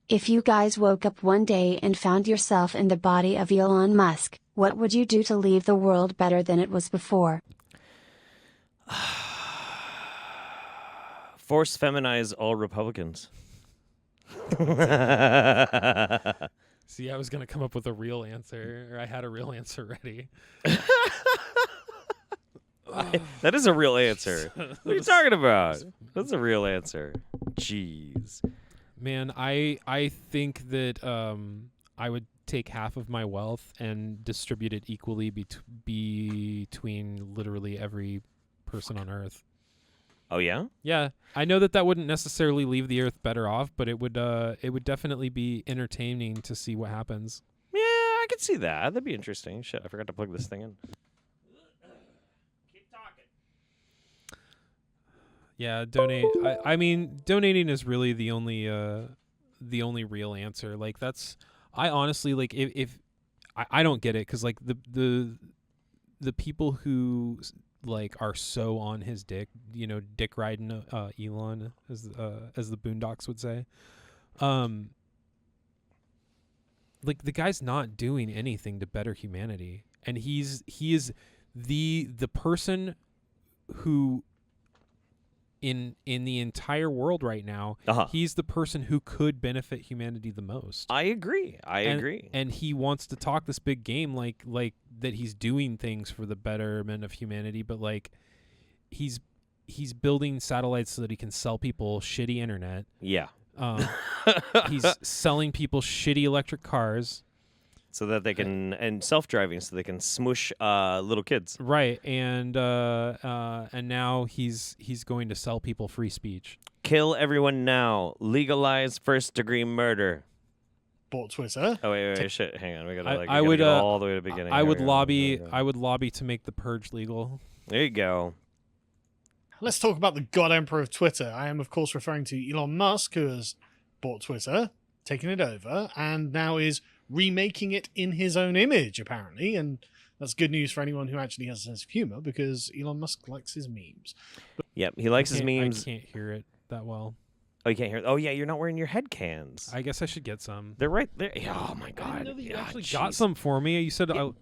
If you guys woke up one day and found yourself in the body of Elon Musk, what would you do to leave the world better than it was before? Force feminize all Republicans. See, I was going to come up with a real answer, or I had a real answer ready. That is a real answer. What are you talking about? That's a real answer. Jeez. Man, I think that I would take half of my wealth and distribute it equally between literally every person on Earth. Oh yeah? Yeah, I know that wouldn't necessarily leave the Earth better off, but it would definitely be entertaining to see what happens. Yeah, I could see that. That'd be interesting. Shit, I forgot to plug this thing in. Keep talking. Yeah, donate. I mean, donating is really the only real answer. Like I honestly like if I don't get it because like the people who like are so on his dick, dick riding Elon as the Boondocks would say. Like the guy's not doing anything to better humanity, and he is the person who in the entire world right now, he's the person who could benefit humanity the most. I agree. I agree. And he wants to talk this big game like that he's doing things for the betterment of humanity, but like he's building satellites so that he can sell people shitty internet. Yeah. He's selling people shitty electric cars. So that they can, and self-driving, so they can smush little kids. Right, and now he's going to sell people free speech. Kill everyone now. Legalize first-degree murder. Bought Twitter. Oh wait, shit. Hang on, we gotta I would go all the way to the beginning. I would lobby to make the purge legal. There you go. Let's talk about the God Emperor of Twitter. I am, of course, referring to Elon Musk, who has bought Twitter, taken it over, and now is remaking it in his own image, apparently. And that's good news for anyone who actually has a sense of humor, because Elon Musk likes his memes. Yep, he likes his memes. I can't hear it that well. Oh, you can't hear it? Oh, yeah, you're not wearing your head cans. I guess I should get some. They're right there. Oh, my God. I didn't know that you actually geez. got some for me. You said... Oh,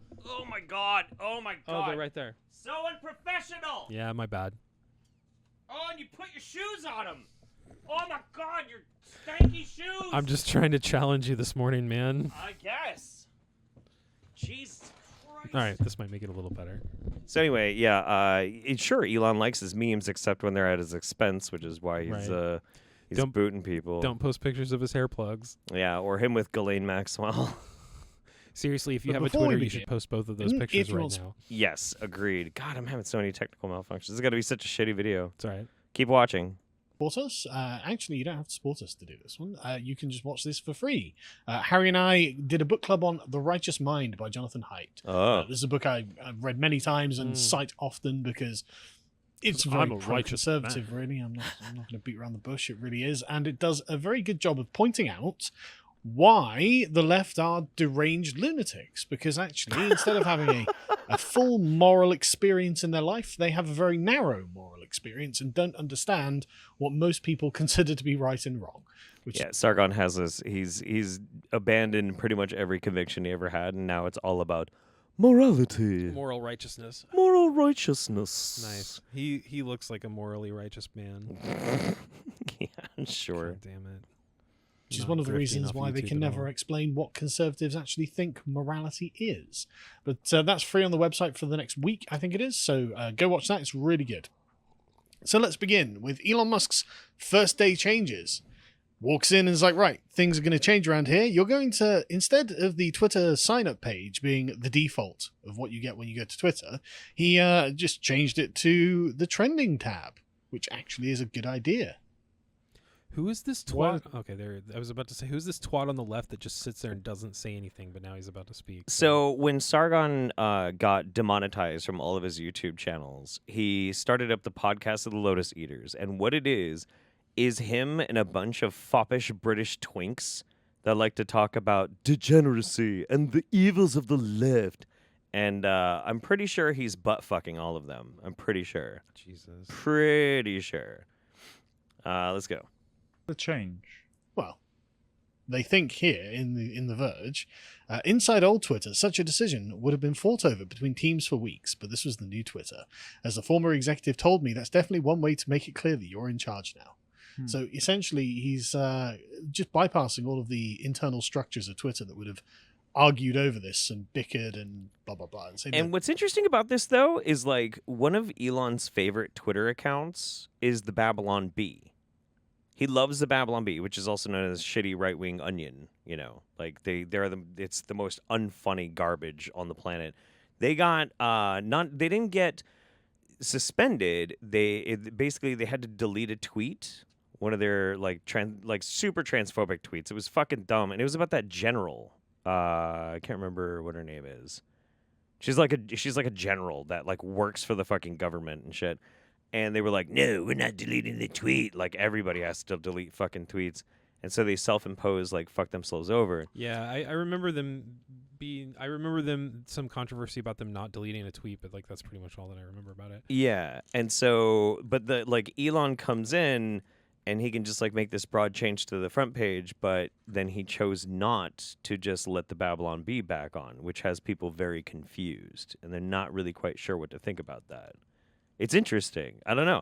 my God. Oh, my God. Oh, they're right there. So unprofessional. Yeah, my bad. Oh, and you put your shoes on them. Oh, my God, your stanky shoes. I'm just trying to challenge you this morning, man. I guess. Jesus Christ. All right, this might make it a little better. So anyway, yeah, sure, Elon likes his memes, except when they're at his expense, which is why he's booting people. Don't post pictures of his hair plugs. Yeah, or him with Ghislaine Maxwell. Seriously, if you have a Twitter, you should post both of those pictures right now. Yes, agreed. God, I'm having so many technical malfunctions. This is going to be such a shitty video. It's all right. Keep watching. Support us. Actually, you don't have to support us to do this one. You can just watch this for free. Harry and I did a book club on The Righteous Mind by Jonathan Haidt. Oh. This is a book I've read many times and cite often because it's very conservative, really. I'm not going to beat around the bush. It really is. And it does a very good job of pointing out why the left are deranged lunatics, because actually instead of having a full moral experience in their life, they have a very narrow moral experience and don't understand what most people consider to be right and wrong. Yeah, Sargon has this. He's abandoned pretty much every conviction he ever had, and now it's all about morality, moral righteousness. Moral righteousness. Nice. He looks like a morally righteous man. Yeah, sure. God damn it. Which is one of the reasons why they can never explain what conservatives actually think morality is. But that's free on the website for the next week, I think it is. So go watch that. It's really good. So let's begin with Elon Musk's first day changes. Walks in and is like, right, things are going to change around here. You're going to, instead of the Twitter sign-up page being the default of what you get when you go to Twitter, he just changed it to the trending tab, which actually is a good idea. Who is this twat? Okay, there. I was about to say, who's this twat on the left that just sits there and doesn't say anything, but now he's about to speak? So when Sargon got demonetized from all of his YouTube channels, he started up the podcast of the Lotus Eaters. And what it is him and a bunch of foppish British twinks that like to talk about degeneracy and the evils of the left. And I'm pretty sure he's butt-fucking all of them. I'm pretty sure. Jesus. Pretty sure. Let's go. The change. Well, They think here in the Verge, inside old Twitter, such a decision would have been fought over between teams for weeks, but this was the new Twitter. As the former executive told me, that's definitely one way to make it clear that you're in charge now. So essentially, he's just bypassing all of the internal structures of Twitter that would have argued over this and bickered and blah, blah, blah. And what's interesting about this, though, is like one of Elon's favorite Twitter accounts is the Babylon Bee. He loves the Babylon Bee, which is also known as shitty right-wing onion. You know, like it's the most unfunny garbage on the planet. They got they didn't get suspended. Basically they had to delete a tweet. One of their super transphobic tweets. It was fucking dumb, and it was about that general. I can't remember what her name is. She's like a general that like works for the fucking government and shit. And they were like, "No, we're not deleting the tweet." Like everybody has to delete fucking tweets, and so they self-impose like fuck themselves over. Yeah, I remember some controversy about them not deleting a tweet, but like that's pretty much all that I remember about it. Yeah, and so but Elon comes in. And he can just like make this broad change to the front page, but then he chose not to just let the Babylon Bee back on, which has people very confused, and they're not really quite sure what to think about that. It's interesting. I don't know.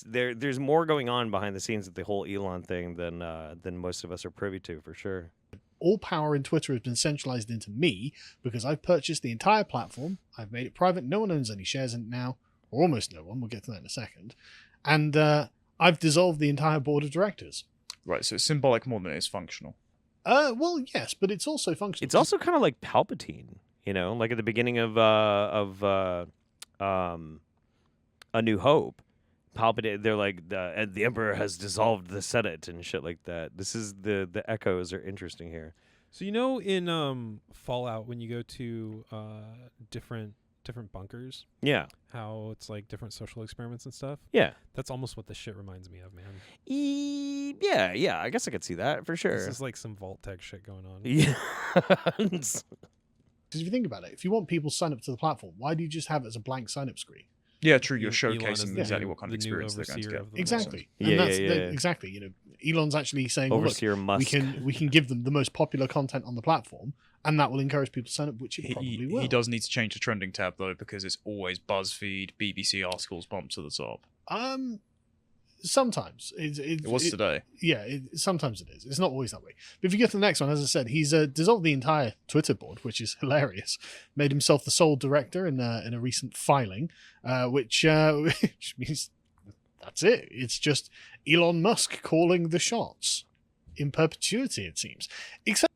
There's more going on behind the scenes with the whole Elon thing than most of us are privy to, for sure. All power in Twitter has been centralized into me because I've purchased the entire platform. I've made it private. No one owns any shares in it now, or almost no one. We'll get to that in a second. And I've dissolved the entire board of directors. Right, so it's symbolic more than it is functional. Well, yes, but it's also functional. It's also kind of like Palpatine, you know, like at the beginning of A New Hope. Palpatine, they're like the Emperor has dissolved the Senate and shit like that. This is the echoes are interesting here. So you know, in Fallout, when you go to different bunkers, yeah, how it's like different social experiments and stuff. Yeah, that's almost what this shit reminds me of, man. Yeah, I guess I could see that for sure. This is like some Vault Tech shit going on. Yeah. Because if you think about it, if you want people to sign up to the platform, why do you just have it as a blank sign-up screen? Yeah, true. You're showcasing exactly what kind of experience they're going to get. Exactly. Exactly. You know, Elon's actually saying, Overseer Musk. we can give them the most popular content on the platform, and that will encourage people to sign up, which it probably will. He does need to change the trending tab though, because it's always BuzzFeed, BBC articles bumped to the top. Sometimes it was today. Yeah, sometimes it is. It's not always that way. But if you get to the next one, as I said, he's dissolved the entire Twitter board, which is hilarious. Made himself the sole director in a recent filing, which means that's it. It's just Elon Musk calling the shots in perpetuity, it seems.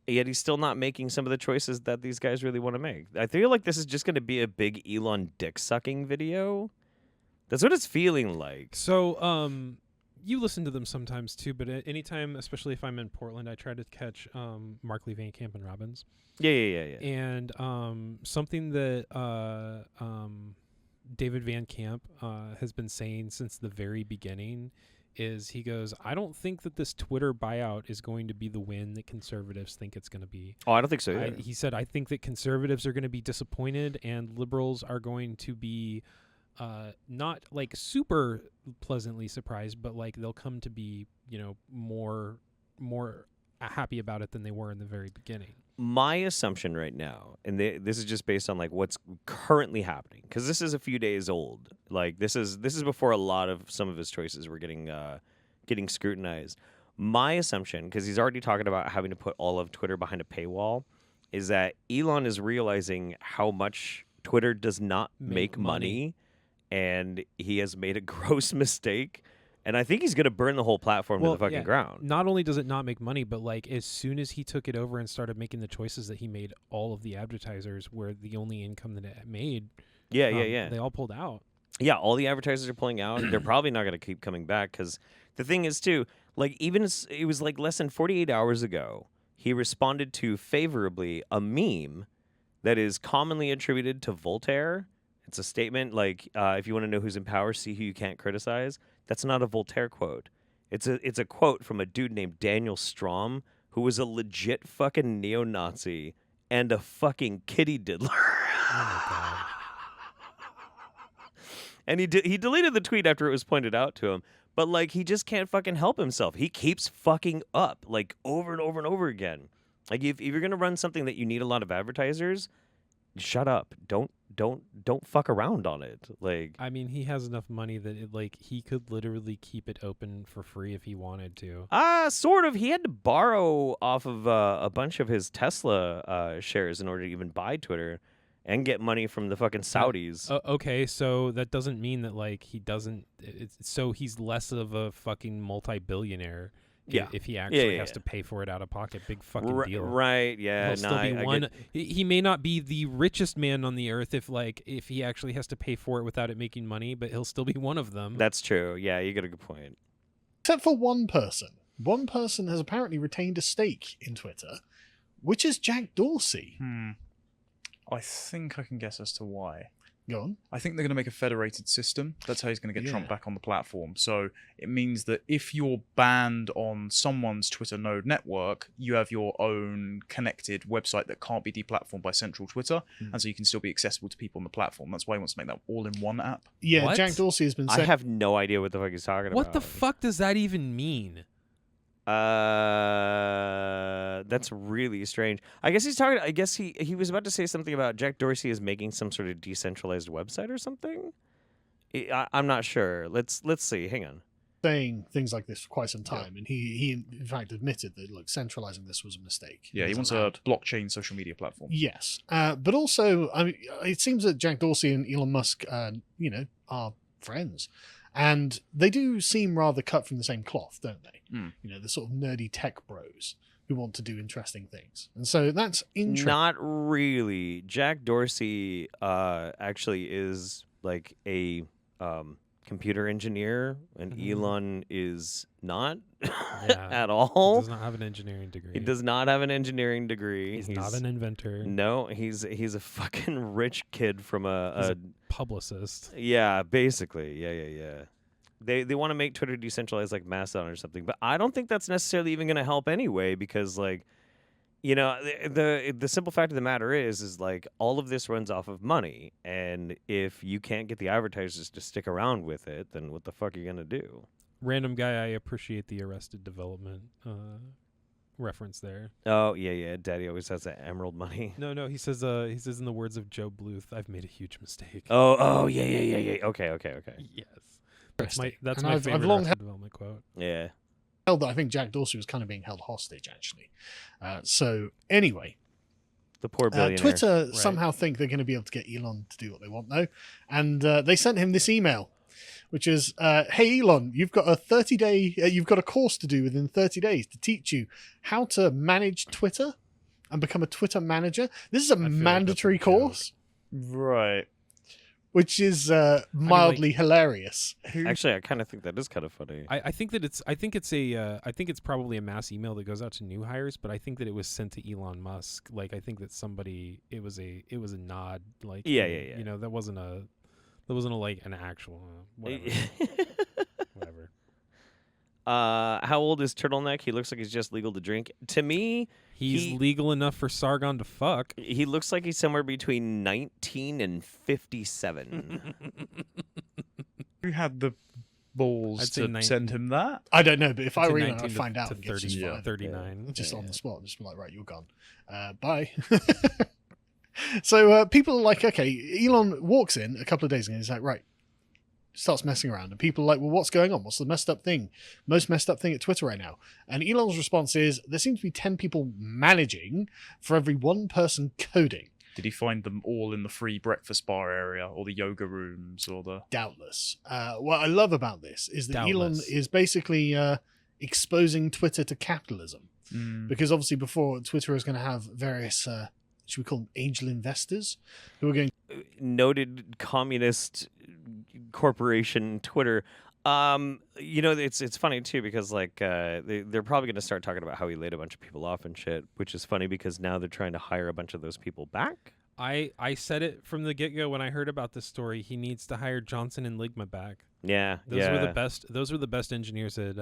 Yet he's still not making some of the choices that these guys really want to make. I feel like this is just going to be a big Elon dick sucking video. That's what it's feeling like. So, you listen to them sometimes too, but anytime, especially if I'm in Portland, I try to catch Markley, Van Camp, and Robbins. Yeah. And something that David Van Camp has been saying since the very beginning is he goes, I don't think that this Twitter buyout is going to be the win that conservatives think it's going to be. Oh, I don't think so either. He said, I think that conservatives are going to be disappointed and liberals are going to be not like super pleasantly surprised, but like they'll come to be, you know, more happy about it than they were in the very beginning. My assumption right now, and this is just based on like what's currently happening, because this is a few days old. Like this is before some of his choices were getting scrutinized. My assumption, because he's already talking about having to put all of Twitter behind a paywall, is that Elon is realizing how much Twitter does not make money. And he has made a gross mistake. And I think he's going to burn the whole platform to the fucking ground. Not only does it not make money, but like as soon as he took it over and started making the choices that he made, all of the advertisers were the only income that it made. Yeah. They all pulled out. Yeah, all the advertisers are pulling out. They're probably not going to keep coming back because the thing is, too, like even it was like less than 48 hours ago, he responded to favorably a meme that is commonly attributed to Voltaire. It's a statement like, if you want to know who's in power, see who you can't criticize. That's not a Voltaire quote. It's a quote from a dude named Daniel Strom, who was a legit fucking neo-Nazi and a fucking kitty diddler. Oh my God. And he deleted the tweet after it was pointed out to him. But like he just can't fucking help himself. He keeps fucking up like over and over and over again. Like if you're gonna run something that you need a lot of advertisers, shut up. Don't fuck around on it. Like I mean, he has enough money that he could literally keep it open for free if he wanted to. Sort of. He had to borrow off of a bunch of his Tesla shares in order to even buy Twitter and get money from the fucking Saudis. Okay, so that doesn't mean that he doesn't. So he's less of a fucking multi-billionaire. Yeah. If he actually has to pay for it out of pocket, big fucking deal. Right? Yeah. He'll still be one. He may not be the richest man on the earth if he actually has to pay for it without it making money, but he'll still be one of them. That's true. Yeah, you got a good point. Except for one person. One person has apparently retained a stake in Twitter, which is Jack Dorsey. I think I can guess as to why. Go on. I think they're going to make a federated system. That's how he's going to get Trump back on the platform. So it means that if you're banned on someone's Twitter node network, you have your own connected website that can't be deplatformed by central Twitter, and so you can still be accessible to people on the platform. That's why he wants to make that all in one app. Yeah, What? Jack Dorsey has been saying... I have no idea what the fuck he's talking about. What the fuck does that even mean? That's really strange. I guess he's talking. I guess he was about to say something about Jack Dorsey is making some sort of decentralized website or something. I'm not sure. Let's see. Hang on. saying things like this for quite some time, and he in fact admitted that centralizing this was a mistake. Yeah, he wants a blockchain social media platform. Yes, but also, I mean, it seems that Jack Dorsey and Elon Musk, are friends, and they do seem rather cut from the same cloth, don't they? The sort of nerdy tech bros who want to do interesting things, and so that's interesting. Not really. Jack Dorsey actually is like a computer engineer, and Elon is not at all. He does not have an engineering degree. He does not have an engineering degree. He's not an inventor. No, he's a fucking rich kid from He's a publicist. Yeah, basically. Yeah. They want to make Twitter decentralized like Mastodon or something, but I don't think that's necessarily even going to help anyway, because the simple fact of the matter is all of this runs off of money, and if you can't get the advertisers to stick around with it, then what the fuck are you going to do? Random guy, I appreciate the Arrested Development reference there. Oh, yeah. Daddy always has that emerald money. No, he says in the words of Joe Bluth, I've made a huge mistake. Oh, yeah. Okay. Yes. That's my I've favorite long Arrested Development quote. Yeah. That I think Jack Dorsey was kind of being held hostage, actually. So anyway, the poor billionaire. Twitter somehow think they're going to be able to get Elon to do what they want, though, and they sent him this email, which is, "Hey Elon, you've got a 30-day, you've got a course to do within 30 days to teach you how to manage Twitter and become a Twitter manager. This is a mandatory course, Right. which is mildly hilarious." Actually, I kind of think that is kind of funny. I think it's probably a mass email that goes out to new hires, but I think that it was sent to Elon Musk. I think that it was a nod. Yeah. That wasn't an actual whatever. Whatever. How old is Turtleneck? He looks like he's just legal to drink. To me, he's legal enough for Sargon to fuck. He looks like he's somewhere between 19 and 57. Who had the balls to send him that? I don't know, but if I were Elon, 19 I'd find out to and get 30, just fired. 39. Just on the spot, just be like, right, you're gone. Bye. So people are like, okay, Elon walks in a couple of days ago and he's like, right, starts messing around, and people are like, well, what's going on? What's the most messed up thing at Twitter right now? And Elon's response is, there seems to be 10 people managing for every one person coding. Did he find them all in the free breakfast bar area, or the yoga rooms, or the... Doubtless. What I love about this is that Elon is basically exposing Twitter to capitalism. Because obviously before, Twitter is going to have various, should we call them angel investors, who are going... Noted communist corporation Twitter. It's funny too, because they're probably going to start talking about how he laid a bunch of people off and shit, which is funny because now they're trying to hire a bunch of those people back. I said it from the get-go when I heard about this story. He needs to hire Johnson and Ligma back. Yeah, those were the best. Those were the best engineers at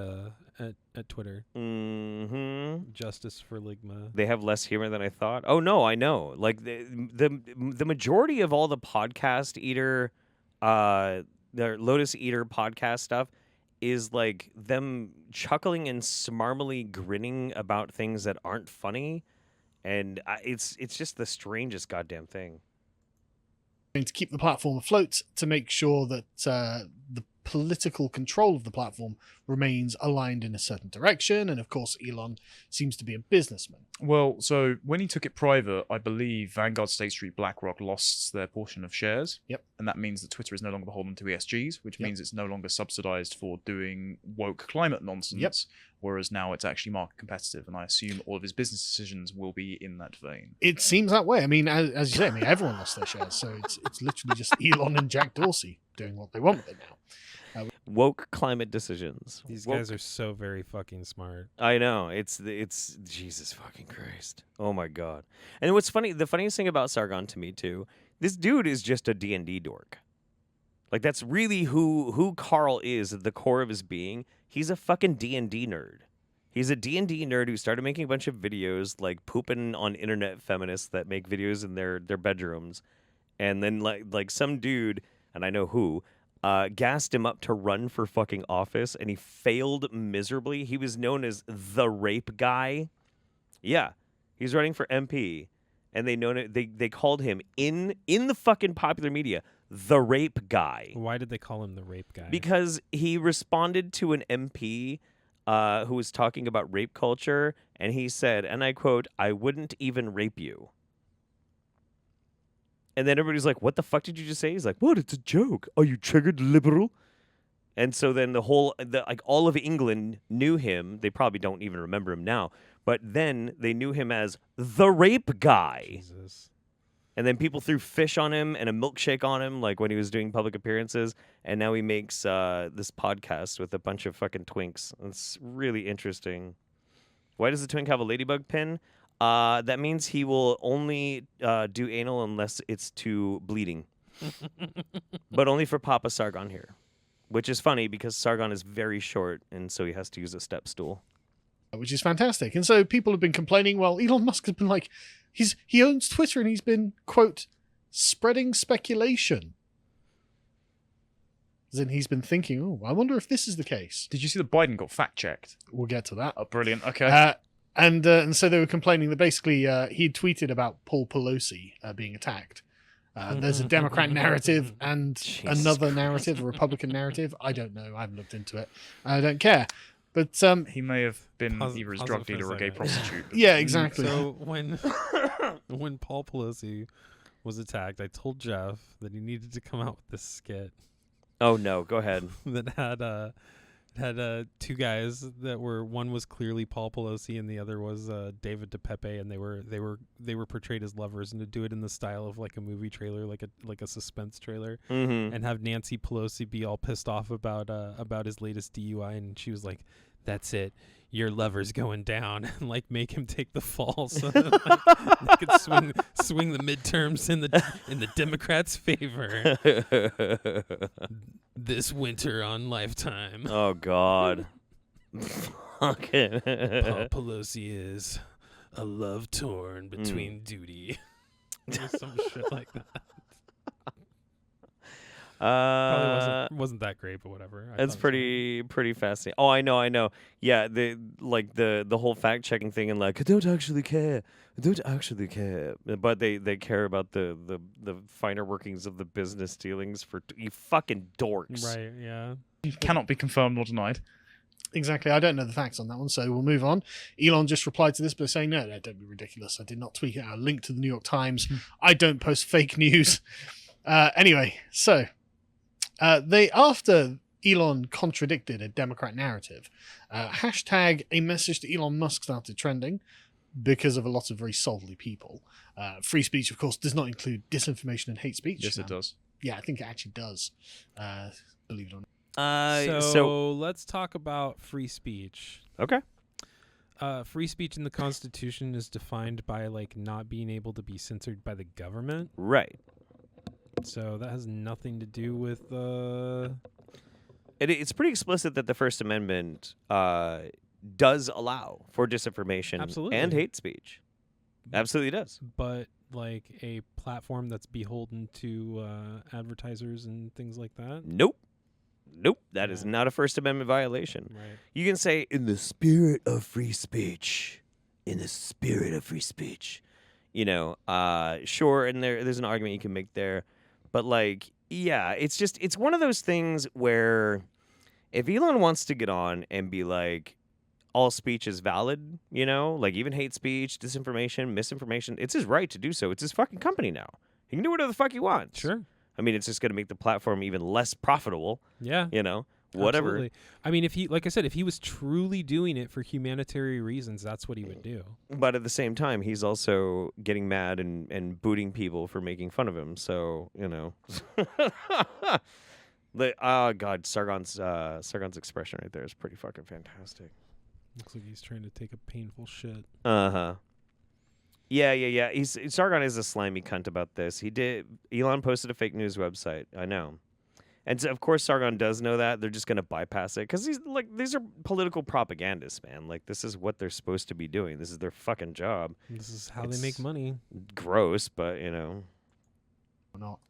Twitter. Mm-hmm. Justice for Ligma. They have less humor than I thought. Oh no, I know. The majority of all the podcast eater, the Lotus Eater podcast stuff is like them chuckling and smarmily grinning about things that aren't funny, and it's just the strangest goddamn thing. To keep the platform afloat, to make sure that the political control of the platform remains aligned in a certain direction. And of course, Elon seems to be a businessman. Well, so when he took it private, I believe Vanguard, State Street, BlackRock lost their portion of shares. Yep. And that means that Twitter is no longer beholden to ESGs, which Yep. means it's no longer subsidized for doing woke climate nonsense. Yep. Whereas now it's actually market competitive, and I assume all of his business decisions will be in that vein. It seems that way. I mean, as you say, everyone lost their shares, so it's literally just Elon and Jack Dorsey doing what they want with it now. Woke climate decisions. These Woke- guys are so very fucking smart. I know. It's Jesus fucking Christ. Oh my god. And what's funny, the funniest thing about Sargon to me too, this dude is just a D&D dork. Like that's really who Carl is at the core of his being. He's a fucking D&D nerd. He's a D&D nerd who started making a bunch of videos like pooping on internet feminists that make videos in their bedrooms. And then like some dude, and I know who, gassed him up to run for fucking office, and he failed miserably. He was known as the rape guy. Yeah, he's running for MP, and they called him in the fucking popular media the rape guy. Why did they call him the rape guy? Because he responded to an MP who was talking about rape culture, and he said, and I quote, "I wouldn't even rape you." And then everybody's like, "What the fuck did you just say?" He's like, "What? It's a joke. Are you triggered, liberal?" And so then all of England knew him. They probably don't even remember him now, but then they knew him as the rape guy. Jesus. And then people threw fish on him and a milkshake on him, like when he was doing public appearances. And now he makes this podcast with a bunch of fucking twinks. It's really interesting. Why does the twink have a ladybug pin? That means he will only do anal unless it's to bleeding. But only for Papa Sargon here. Which is funny because Sargon is very short, and so he has to use a step stool. Which is fantastic. And so people have been complaining, well, Elon Musk has been like, he owns Twitter and he's been, quote, spreading speculation. As in he's been thinking, oh, I wonder if this is the case. Did you see that Biden got fact-checked? We'll get to that. Oh, brilliant. Okay. And so they were complaining that basically he tweeted about Paul Pelosi being attacked. There's a Democrat narrative and Jesus another Christ. narrative, a Republican narrative. I don't know. I haven't looked into it. I don't care. But He may have been Pause- either his pause drug it for a dealer or a gay second. prostitute. yeah, exactly. So when Paul Pelosi was attacked, I told Jeff that he needed to come out with this skit Oh, no. Go ahead. that had two guys that were, one was clearly Paul Pelosi and the other was David DePepe, and they were portrayed as lovers, and to do it in the style of like a movie trailer, like a suspense trailer, Mm-hmm. and have Nancy Pelosi be all pissed off about his latest DUI, and she was like, "That's it, your lover's going down," and like make him take the fall so that like, they could swing the midterms in the Democrats' favor this winter on Lifetime. Oh, God. Fucking. Paul Pelosi is a love torn between duty. Or some shit like that. Probably wasn't that great, but whatever. That's pretty fascinating. Oh, I know. Yeah, the whole fact checking thing, and like, I don't actually care. But they care about the finer workings of the business dealings for you fucking dorks. Right, yeah. Cannot be confirmed or denied. Exactly. I don't know the facts on that one, so we'll move on. Elon just replied to this by saying, no, don't be ridiculous. I did not tweet it. I linked to the New York Times. I don't post fake news. Anyway, so after Elon contradicted a Democrat narrative, hashtag a message to Elon Musk started trending because of a lot of very salty people. Free speech, of course, does not include disinformation and hate speech. Yes, it does. Yeah, I think it actually does, believe it or not. So let's talk about free speech. Okay. Free speech in the Constitution is defined by like not being able to be censored by the government. Right. So that has nothing to do with It's pretty explicit that the First Amendment does allow for disinformation Absolutely. and hate speech. Absolutely does. but like a platform that's beholden to advertisers and things like that. Nope. Nope, that is not a First Amendment violation. Right. You can say, in the spirit of free speech. In the spirit of free speech. You know, sure, and there's an argument you can make there. But, like, yeah, it's one of those things where if Elon wants to get on and be like, all speech is valid, you know, like even hate speech, disinformation, misinformation, it's his right to do so. It's his fucking company now. He can do whatever the fuck he wants. Sure. I mean, it's just going to make the platform even less profitable. Yeah. You know, whatever. Absolutely. I mean, if he, like I said, if he was truly doing it for humanitarian reasons, that's what he would do. But at the same time, he's also getting mad and booting people for making fun of him. So, you know. Oh, God, Sargon's expression right there is pretty fucking fantastic. Looks like he's trying to take a painful shit. Uh-huh. Yeah. Sargon is a slimy cunt about this. Elon posted a fake news website. I know. And so, of course, Sargon does know that. They're just going to bypass it. Because these are political propagandists, man. Like, this is what they're supposed to be doing. This is their fucking job. This is how they make money. Gross, but, you know. Not.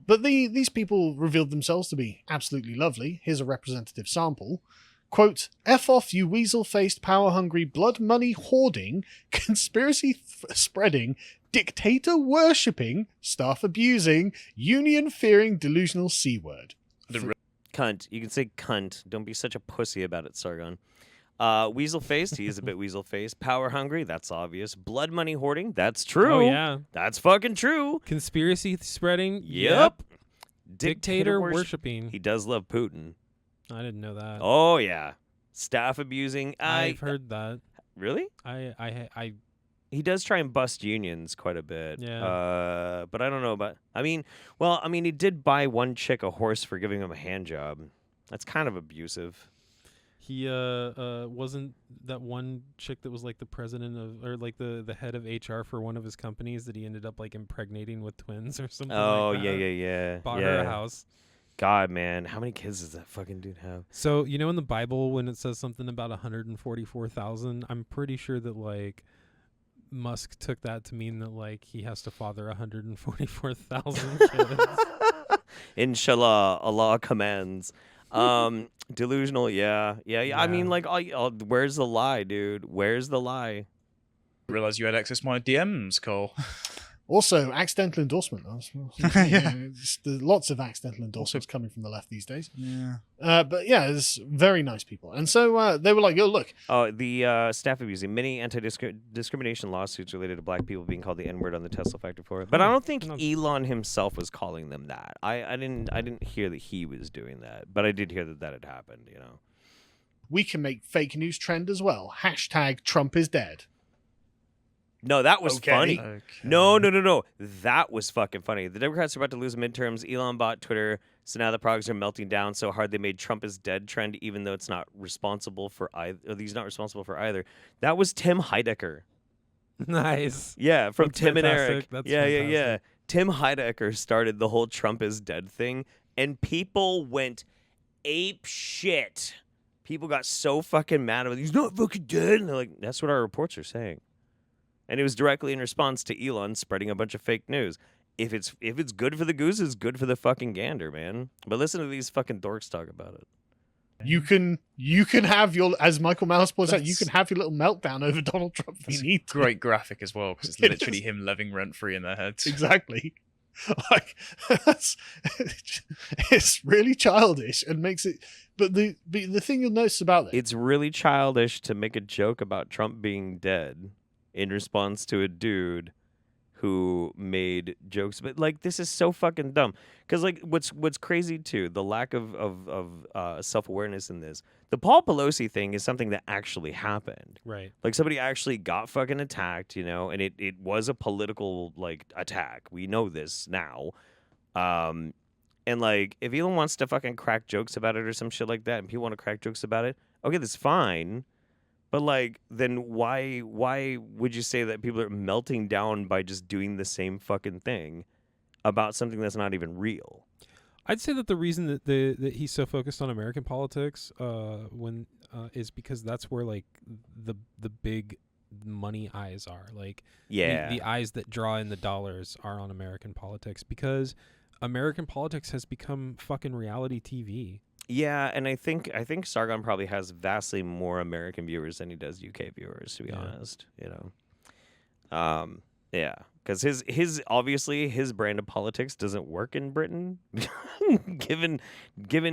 But these people revealed themselves to be absolutely lovely. Here's a representative sample. Quote, F off, you weasel-faced, power-hungry, blood-money hoarding, conspiracy-spreading, dictator-worshipping, staff-abusing, union-fearing, delusional C-word. Cunt. You can say cunt. Don't be such a pussy about it, Sargon. Weasel-faced. He is a bit weasel-faced. Power-hungry. That's obvious. Blood-money hoarding. That's true. Oh, yeah. That's fucking true. Conspiracy-spreading. Yep. Dictator-worshipping. He does love Putin. I didn't know that. Oh, yeah. Staff abusing. I've heard that. Really? I He does try and bust unions quite a bit. Yeah. But I don't know about... I mean, he did buy one chick a horse for giving him a hand job. That's kind of abusive. He wasn't that one chick that was like the president of, or like the head of HR for one of his companies that he ended up like impregnating with twins or something. Oh, like that. yeah. Bought her a house. God, man, how many kids does that fucking dude have? So, you know, in the Bible, when it says something about 144,000, I'm pretty sure that, like, Musk took that to mean that, like, he has to father 144,000 kids. Inshallah, Allah commands. Delusional, yeah. I mean, like, where's the lie, dude? Where's the lie? Realize you had access to my DMs, Cole. Also, accidental endorsement. Lots of accidental endorsements coming from the left these days. Yeah. But yeah, it's very nice people. And so they were like, oh, look. Oh, the staff abusing. Many anti-discrimination lawsuits related to black people being called the N-word on the Tesla Factor floor. But I don't think Elon himself was calling them that. I didn't hear that he was doing that. But I did hear that had happened, you know. We can make fake news trend as well. # Trump is dead. No, that was funny. Okay. No. That was fucking funny. The Democrats are about to lose midterms. Elon bought Twitter, so now the progs are melting down so hard they made Trump is dead trend, even though it's not responsible for either. He's not responsible for either. That was Tim Heidecker. Nice. Yeah, from That's Tim fantastic. and Eric. That's Yeah. fantastic. Tim Heidecker started the whole Trump is dead thing, and people went ape shit. People got so fucking mad about it. He's not fucking dead. And they're like, that's what our reports are saying. And it was directly in response to Elon spreading a bunch of fake news. If it's good for the goose, it's good for the fucking gander, man. But listen to these fucking dorks talk about it. You can have your, as Michael Malice points out, you can have your little meltdown over Donald Trump if you need to. Great graphic as well, because it's literally him living rent-free in their heads. Exactly. Like, it's really childish and makes it... But the thing you'll notice about it... It's really childish to make a joke about Trump being dead in response to a dude who made jokes. But, like, this is so fucking dumb. Because, like, what's crazy, too, the lack of self-awareness in this. The Paul Pelosi thing is something that actually happened. Right. Like, somebody actually got fucking attacked, you know, and it was a political, like, attack. We know this now. And, like, if Elon wants to fucking crack jokes about it or some shit like that, and people want to crack jokes about it, okay, that's fine. But, like, then why would you say that people are melting down by just doing the same fucking thing about something that's not even real? I'd say that the reason that he's so focused on American politics is because that's where, like, the big money eyes are. Like, the eyes that draw in the dollars are on American politics, because American politics has become fucking reality TV. Yeah, and I think Sargon probably has vastly more American viewers than he does UK viewers, to be honest. Yeah, because his obviously his brand of politics doesn't work in Britain, given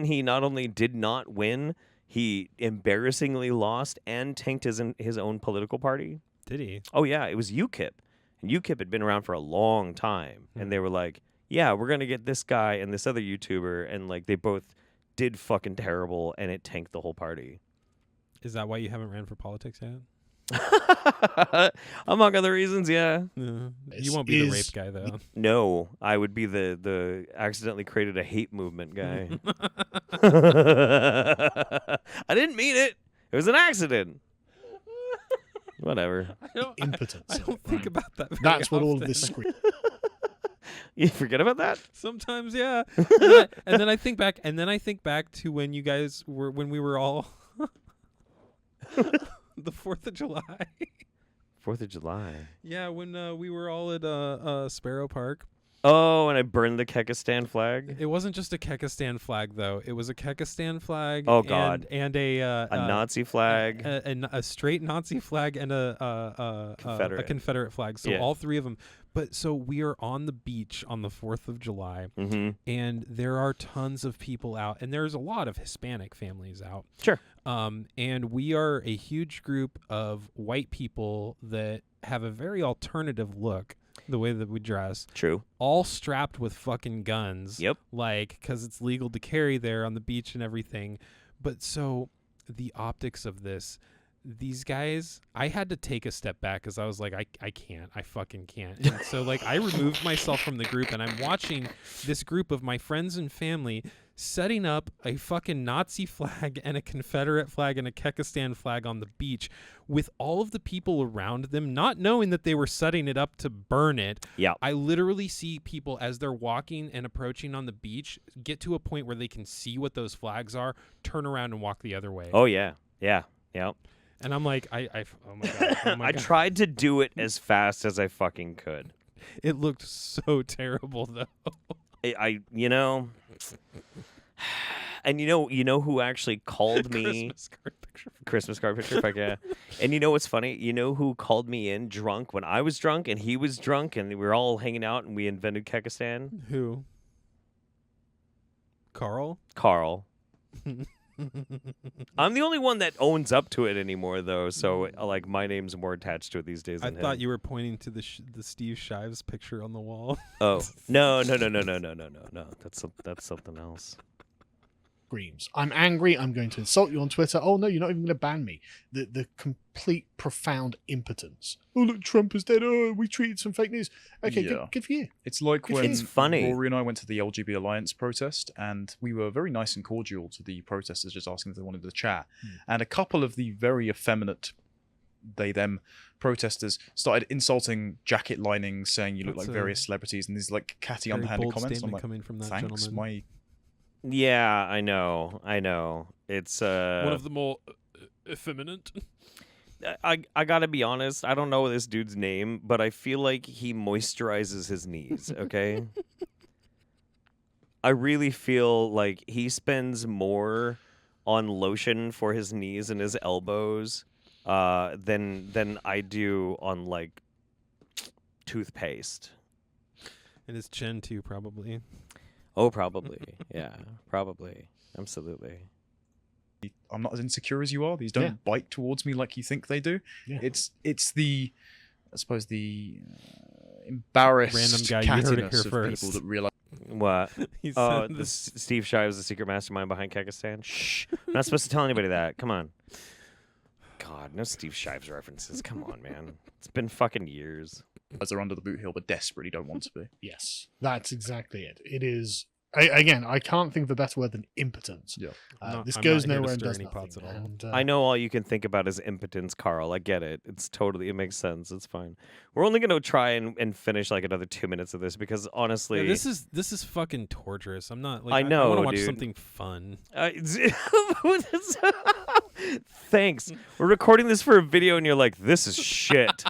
he not only did not win, he embarrassingly lost and tanked his own political party. Did he? Oh yeah, it was UKIP, and UKIP had been around for a long time, and they were like, yeah, we're gonna get this guy and this other YouTuber, and like they both did fucking terrible, and it tanked the whole party. Is that why you haven't ran for politics yet? Among other reasons, yeah. You won't be the rape guy, though. No, I would be the accidentally created a hate movement guy. I didn't mean it. It was an accident. Whatever. Impotence. I don't think about that. That's what all of often. this screams. You forget about that? Sometimes, yeah. And then I think back, to when you guys were, when we were all the 4th of July. 4th of July. Yeah, when we were all at Sparrow Park. Oh, and I burned the Kekistan flag. It wasn't just a Kekistan flag, though. It was a Kekistan flag. Oh God! And a Nazi flag, a straight Nazi flag, and a Confederate flag. So all three of them. But so we are on the beach on the 4th of July, and there are tons of people out, and there's a lot of Hispanic families out. Sure. And we are a huge group of white people that have a very alternative look. The way that we dress. True. All strapped with fucking guns. Yep. Like, because it's legal to carry there on the beach and everything. But so the optics of this, these guys, I had to take a step back because I was like, I can't. I fucking can't. And so, like, I removed myself from the group, and I'm watching this group of my friends and family setting up a fucking Nazi flag and a Confederate flag and a Kekistan flag on the beach with all of the people around them, not knowing that they were setting it up to burn it. Yeah. I literally see people as they're walking and approaching on the beach get to a point where they can see what those flags are, turn around and walk the other way. Oh, yeah. Yeah. Yep. And I'm like, oh my God. Oh my I God. tried to do it as fast as I fucking could. It looked so terrible, though. I you know, and you know who actually called me? Christmas card picture, fuck yeah. And you know what's funny? You know who called me in drunk when I was drunk and he was drunk and we were all hanging out and we invented Kekistan? Who? Carl. I'm the only one that owns up to it anymore, though. So, like, my name's more attached to it these days. I than thought him. you were pointing to the Steve Shives picture on the wall. Oh no! That's something else. Screams. I'm angry. I'm going to insult you on Twitter. Oh no, you're not even going to ban me. The complete profound impotence. Oh look, Trump is dead. Oh, we tweeted some fake news. Okay, Yeah. good for you. It's like when It's funny. Rory and I went to the LGB Alliance protest, and we were very nice and cordial to the protesters, just asking if they wanted to chat. And a couple of the very effeminate they/them protesters started insulting jacket linings, saying you look That's like a various celebrities, and these like catty, very underhanded bold comments. I'm statement like, coming from that thanks, gentleman. Yeah, I know. It's One of the more effeminate. I gotta be honest. I don't know this dude's name, but I feel like he moisturizes his knees. Okay. I really feel like he spends more on lotion for his knees and his elbows than I do on like toothpaste. And his chin too, probably. Oh, probably. Yeah, probably. Absolutely. I'm not as insecure as you are. These don't bite towards me like you think they do. Yeah. It's the, I suppose, the embarrassed Random guy, you heard it cattiness here of first. people that realize. What? He Oh, said this. Steve Shives, the secret mastermind behind Kekistan. Shh. I'm not supposed to tell anybody that. Come on. God, no Steve Shives references. Come on, man. It's been fucking years. They're under the boot heel, but desperately don't want to be. Yes, that's exactly it. It is. Again, I can't think of a better word than impotence. Yeah. This I'm goes not here to nowhere and stir does any nothing. pots at all. And, I know all you can think about is impotence, Carl. I get it. It makes sense. It's fine. We're only going to try and finish like another 2 minutes of this because honestly... Yeah, this is fucking torturous. I'm not like I know, I want to watch dude. something fun. Thanks. We're recording this for a video and you're like, this is shit.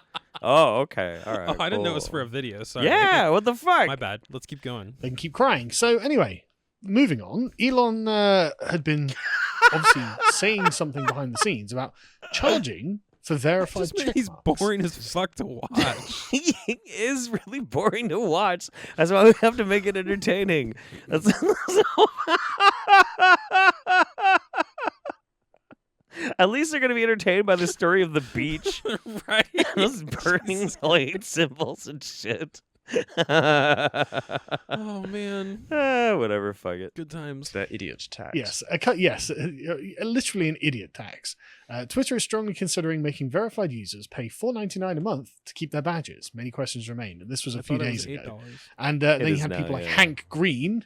Oh, okay. All right. I didn't know it was cool. for a video. Sorry. Yeah, what the fuck? My bad. Let's keep going. they can keep crying. So anyway, moving on, Elon had been obviously saying something behind the scenes about charging for verified Just mean check he's marks. boring as fuck to watch. He is really boring to watch. That's why we have to make it entertaining. At least they're going to be entertained by the story of the beach. Right? Those burning light symbols and shit. Oh man, Whatever, fuck it. good times. Their idiot tax. Yes, literally an idiot tax. Twitter is strongly considering making verified users pay $4.99 a month to keep their badges. Many questions remain, and this was a few days ago. And then you had people like Hank Green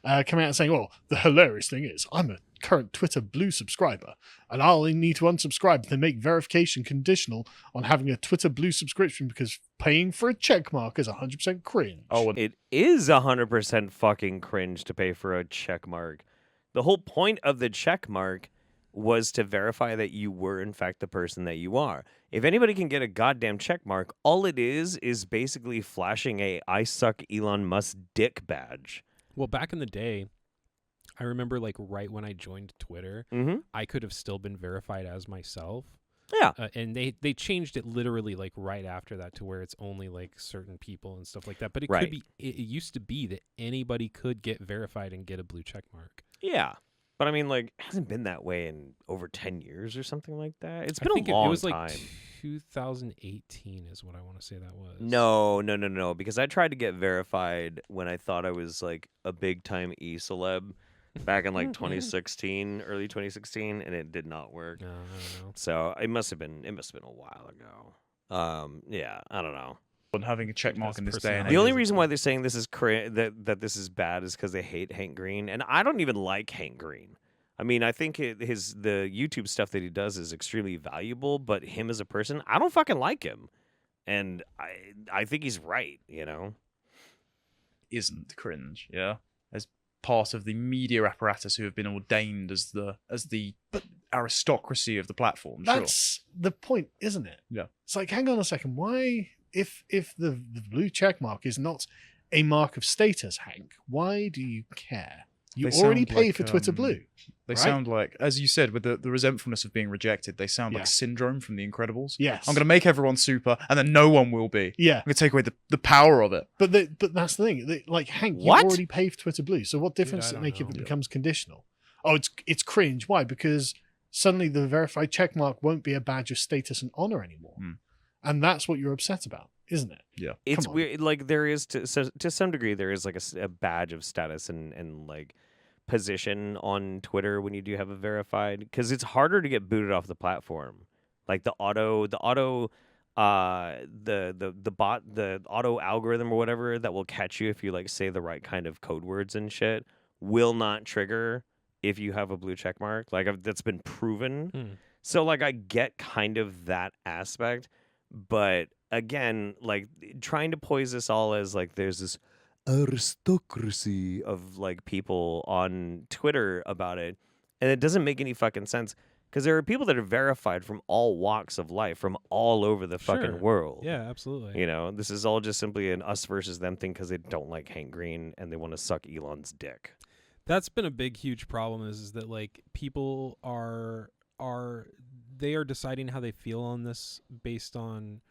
come out and saying, "Oh, the hilarious thing is, I'm a current Twitter Blue subscriber, and I'll need to unsubscribe if they make verification conditional on having a Twitter Blue subscription because paying for a check mark is 100% cringe." Oh, and It is 100% fucking cringe to pay for a check mark. The whole point of the check mark was to verify that you were in fact the person that you are. If anybody can get a goddamn check mark, all it is basically flashing a "I suck Elon Musk dick" badge. Well, back in the day, I remember like right when I joined Twitter, Mm-hmm. I could have still been verified as myself. Yeah. And they changed it literally like right after that to where it's only like certain people and stuff like that. But it Right. could be, it used to be that anybody could get verified and get a blue check mark. Yeah. But I mean, like, it hasn't been that way in over 10 years or something like that. It's been I think a long it was time. like 2018 is what I want to say that was. No. Because I tried to get verified when I thought I was like a big time e-celeb back in like 2016, early 2016, and it did not work. No, I don't know. So it must have been a while ago. Yeah, I don't know. and having a check mark That's in this day and The age. only reason why they're saying this is that this is bad is because they hate Hank Green, and I don't even like Hank Green. I mean, I think the YouTube stuff that he does is extremely valuable, but him as a person, I don't fucking like him, and I think he's right. You know, isn't cringe, yeah, as part of the media apparatus who have been ordained as the aristocracy of the platform. That's the point, isn't it? Yeah. It's like, hang on a second. Why, if the blue check mark is not a mark of status, Hank, why do you care? You They already sound pay like, for Twitter Blue. They right? sound like, as you said, with the resentfulness of being rejected, they sound Yeah. like Syndrome from The Incredibles. Yes. I'm going to make everyone super, and then no one will be. Yeah. I'm going to take away the power of it. But that's the thing. Like, Hank, What? you already pay for Twitter Blue. So what difference does I it make don't if it know. becomes conditional? Oh, it's cringe. Why? Because suddenly the verified check mark won't be a badge of status and honor anymore. Hmm. And that's what you're upset about, isn't it? Yeah. it's Come on. weird. Like there is to some degree there is like a badge of status and like position on Twitter when you do have a verified, because it's harder to get booted off the platform. Like the auto algorithm or whatever that will catch you if you like say the right kind of code words and shit will not trigger if you have a blue check mark. Like that's been proven. So like I get kind of that aspect, but again, like trying to poise this all as like there's this aristocracy of like people on Twitter about it, and it doesn't make any fucking sense because there are people that are verified from all walks of life, from all over the Sure. fucking world. Yeah, absolutely. You know, this is all just simply an us versus them thing because they don't like Hank Green and they want to suck Elon's dick. That's been a big, huge problem is that like people are deciding how they feel on this based on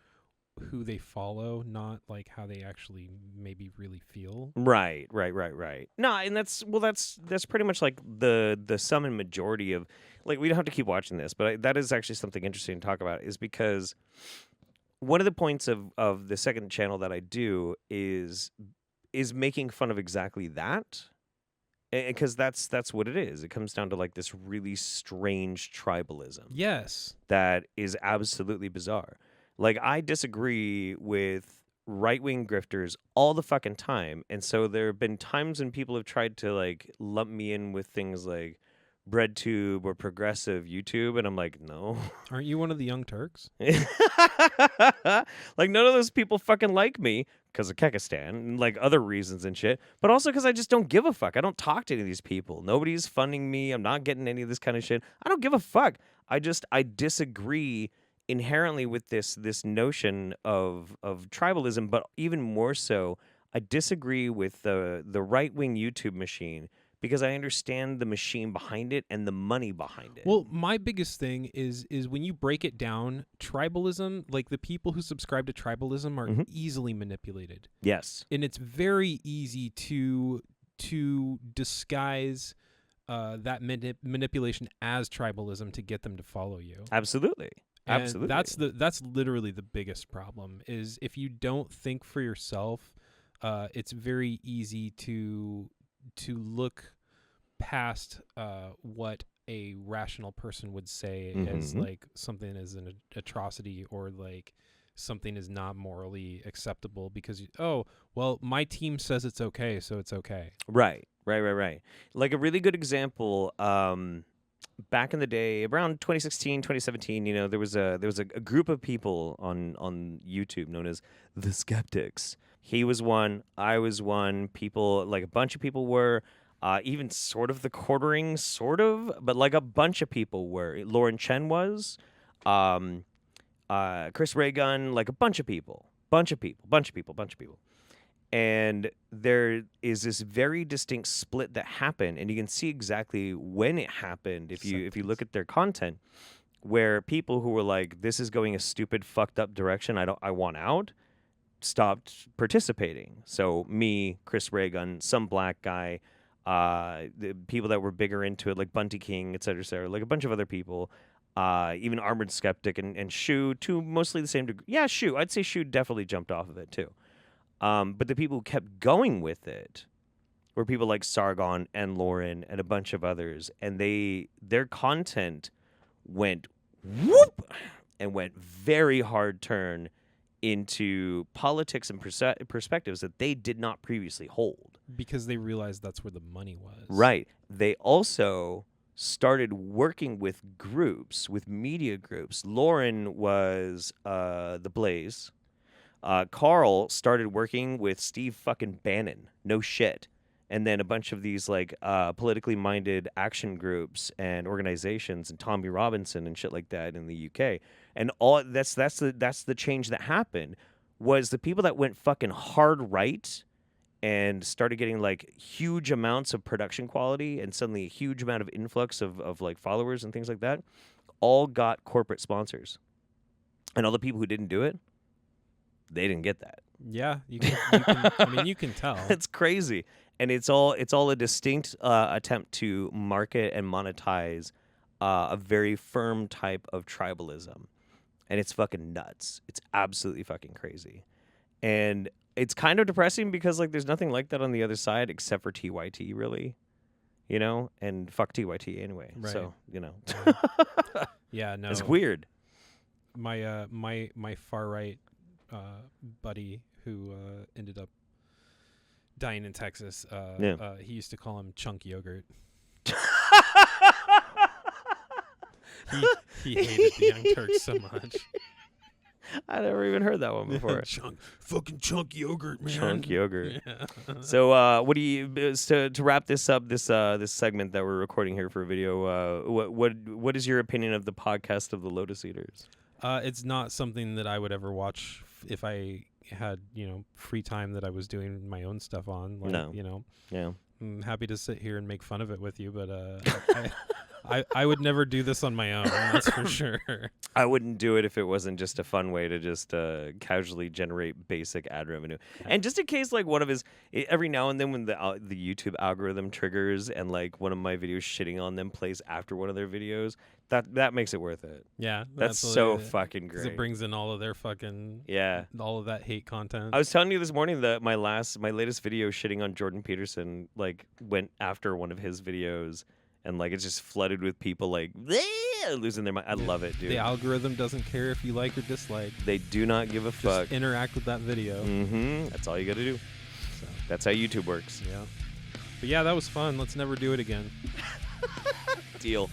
who they follow, not like how they actually maybe really feel. Right. No, and that's pretty much like the sum and majority of, like, we don't have to keep watching this, but that is actually something interesting to talk about, is because one of the points of the second channel that I do is making fun of exactly that, because that's what it is. It comes down to like this really strange tribalism. Yes. That is absolutely bizarre. Like, I disagree with right-wing grifters all the fucking time. And so there have been times when people have tried to, like, lump me in with things like BreadTube or progressive YouTube. And I'm like, no. Aren't you one of the Young Turks? Like, none of those people fucking like me because of Kekistan and, like, other reasons and shit. But also because I just don't give a fuck. I don't talk to any of these people. Nobody's funding me. I'm not getting any of this kind of shit. I don't give a fuck. I disagree inherently with this notion of tribalism, but even more so, I disagree with the right-wing YouTube machine because I understand the machine behind it and the money behind it. Well, my biggest thing is when you break it down, tribalism, like the people who subscribe to tribalism are easily manipulated. Yes. And it's very easy to disguise that manipulation as tribalism to get them to follow you. Absolutely. And Absolutely. that's literally the biggest problem is if you don't think for yourself, it's very easy to look past what a rational person would say as like something as an atrocity or like something is not morally acceptable because my team says it's okay, so it's okay. Right. Like a really good example, back in the day, around 2016, 2017, there was a group of people on YouTube known as the Skeptics. He was one, I was one, people, like a bunch of people were, even sort of the Quartering, sort of, but like a bunch of people were. Lauren Chen was, Chris Raygun, like a bunch of people. And there is this very distinct split that happened, and you can see exactly when it happened if you look at their content, where people who were like, this is going a stupid, fucked up direction, I want out, stopped participating. So me, Chris Raygun, some black guy, the people that were bigger into it, like Bunty King, et cetera, like a bunch of other people, even Armored Skeptic and Shu, to mostly the same degree. Yeah, Shu. I'd say Shu definitely jumped off of it too. But the people who kept going with it were people like Sargon and Lauren and a bunch of others, and their content went whoop and went very hard turn into politics and perspectives that they did not previously hold. Because they realized that's where the money was. Right. They also started working with groups, with media groups. Lauren was The Blaze. Carl started working with Steve fucking Bannon. No shit. And then a bunch of these like politically minded action groups and organizations and Tommy Robinson and shit like that in the UK. And all that's the change that happened was the people that went fucking hard right and started getting like huge amounts of production quality and suddenly a huge amount of influx of like followers and things like that all got corporate sponsors. And all the people who didn't do it, they didn't get that. Yeah, you can I mean, you can tell. It's crazy. And it's all a distinct attempt to market and monetize a very firm type of tribalism. And it's fucking nuts. It's absolutely fucking crazy. And it's kind of depressing because like there's nothing like that on the other side except for TYT, really. And fuck TYT anyway. Right. So, Yeah, no. It's weird. My my far right buddy who ended up dying in Texas, he used to call him Chunk Yogurt. he hated the Young Turks so much. I never even heard that one before. Fucking Chunk Yogurt, man. Chunk Yogurt. Yeah. So, what do you to wrap this up? This segment that we're recording here for a video. What is your opinion of the podcast of the Lotus Eaters? It's not something that I would ever watch if I had free time that I was doing my own stuff on. Like, No. Yeah. I'm happy to sit here and make fun of it with you, but I would never do this on my own. That's for sure. I wouldn't do it if it wasn't just a fun way to just casually generate basic ad revenue. And just in case, like one of his, every now and then when the YouTube algorithm triggers and like one of my videos shitting on them plays after one of their videos, that makes it worth it. Yeah, that's so fucking great. 'Cause it brings in all of their fucking all of that hate content. I was telling you this morning that my latest video shitting on Jordan Peterson like went after one of his videos. And like it's just flooded with people like losing their mind. I love it, dude. The algorithm doesn't care if you like or dislike. They do not give a fuck. Just interact with that video. That's all you got to do. So. That's how YouTube works. Yeah. But yeah, that was fun. Let's never do it again. Deal.